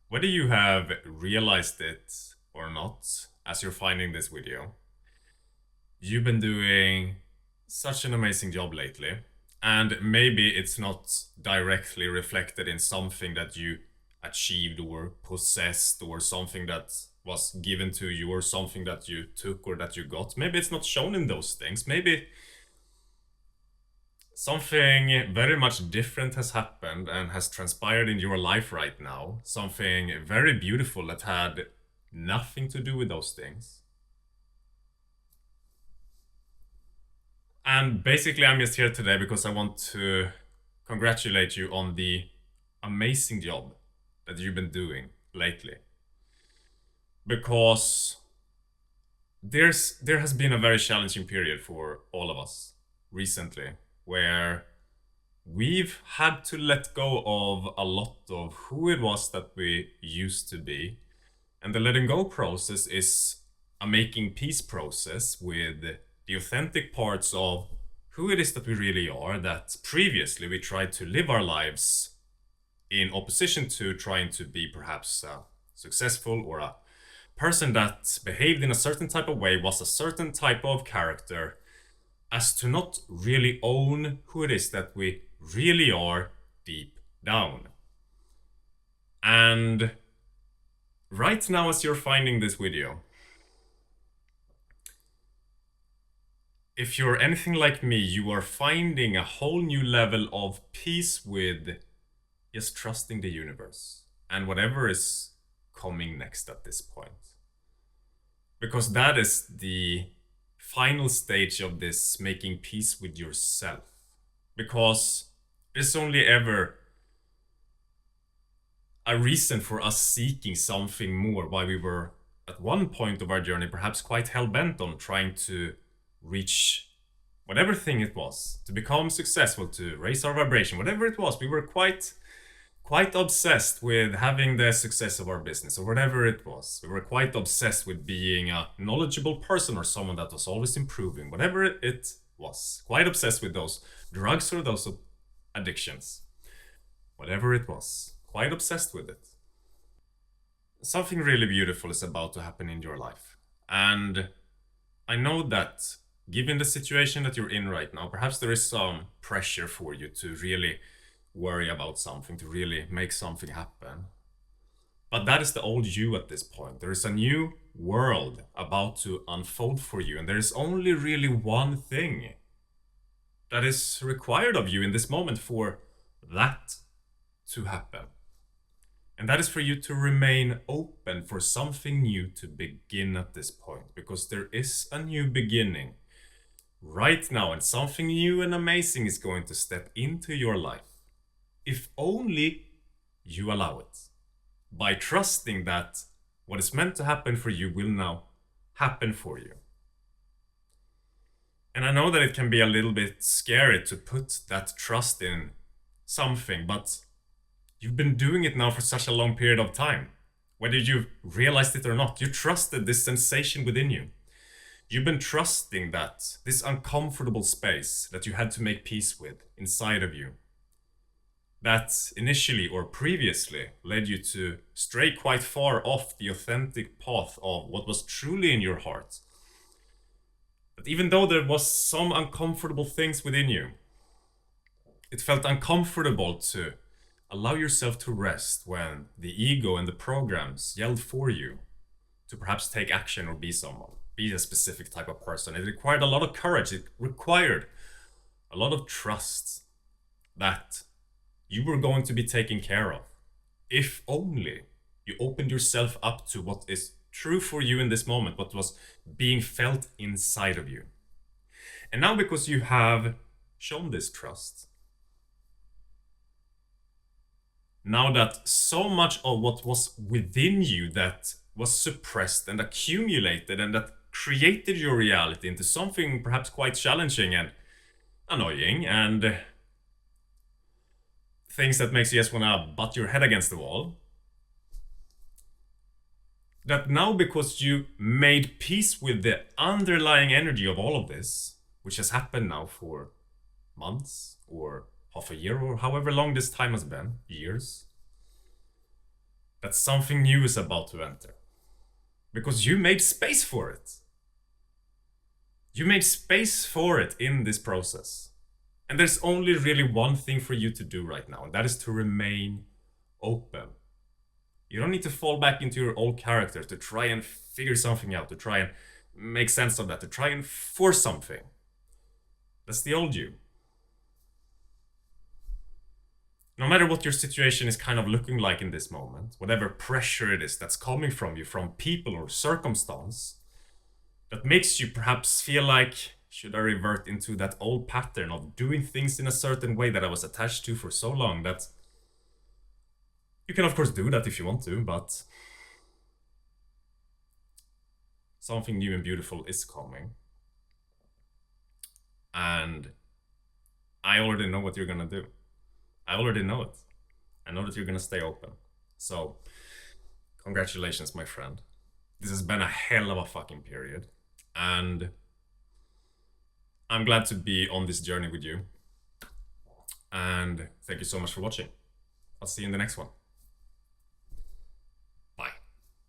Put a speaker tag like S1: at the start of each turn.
S1: Whether you have realized it or not, as you're finding this video, you've been doing such an amazing job lately. And maybe it's not directly reflected in something that you achieved or possessed or something that was given to you or something that you took or that you got. Maybe it's not shown in those things. Maybe something very much different has happened and has transpired in your life right now. Something very beautiful that had nothing to do with those things. And basically, I'm just here today because I want to congratulate you on the amazing job that you've been doing lately. Because there has been a very challenging period for all of us recently where we've had to let go of a lot of who it was that we used to be. And the letting go process is a making peace process with the authentic parts of who it is that we really are, that previously we tried to live our lives in opposition to trying to be perhaps successful or a person that behaved in a certain type of way, was a certain type of character, as to not really own who it is that we really are deep down. And right now, as you're finding this video, if you're anything like me, you are finding a whole new level of peace with just trusting the universe and whatever is coming next at this point. Because that is the final stage of this making peace with yourself. Because there's only ever a reason for us seeking something more, why we were at one point of our journey perhaps quite hell-bent on trying to reach whatever thing it was, to become successful, to raise our vibration, whatever it was. We were quite obsessed with having the success of our business or whatever it was. We were quite obsessed with being a knowledgeable person or someone that was always improving, whatever it was. Quite obsessed with those drugs or those addictions, whatever it was. Quite obsessed with it. Something really beautiful is about to happen in your life. And I know that given the situation that you're in right now, perhaps there is some pressure for you to really worry about something, to really make something happen. But that is the old you at this point. There is a new world about to unfold for you, and there is only really one thing that is required of you in this moment for that to happen. And that is for you to remain open for something new to begin at this point, because there is a new beginning right now, and something new and amazing is going to step into your life. If only you allow it. By trusting that what is meant to happen for you will now happen for you. And I know that it can be a little bit scary to put that trust in something, but you've been doing it now for such a long period of time. Whether you've realized it or not, you trusted this sensation within you. You've been trusting that this uncomfortable space that you had to make peace with inside of you, that initially or previously led you to stray quite far off the authentic path of what was truly in your heart. But even though there was some uncomfortable things within you, it felt uncomfortable to allow yourself to rest when the ego and the programs yelled for you to perhaps take action or be someone, be a specific type of person. It required a lot of courage. It required a lot of trust that you were going to be taken care of. If only you opened yourself up to what is true for you in this moment, what was being felt inside of you. And now, because you have shown this trust, now that so much of what was within you that was suppressed and accumulated and that created your reality into something perhaps quite challenging and annoying and things that makes you just want to butt your head against the wall, that now, because you made peace with the underlying energy of all of this, which has happened now for months or half a year or however long this time has been, years, that something new is about to enter. Because you made space for it. You made space for it in this process. And there's only really one thing for you to do right now, and that is to remain open. You don't need to fall back into your old character to try and figure something out, to try and make sense of that, to try and force something. That's the old you. No matter what your situation is kind of looking like in this moment, whatever pressure it is that's coming from you, from people or circumstance, that makes you perhaps feel like, should I revert into that old pattern of doing things in a certain way that I was attached to for so long, that you can of course do that if you want to, but something new and beautiful is coming. And I already know what you're gonna do. I already know it. I know that you're gonna stay open. So, congratulations, my friend. This has been a hell of a fucking period. And I'm glad to be on this journey with you. And thank you so much for watching. I'll see you in the next one.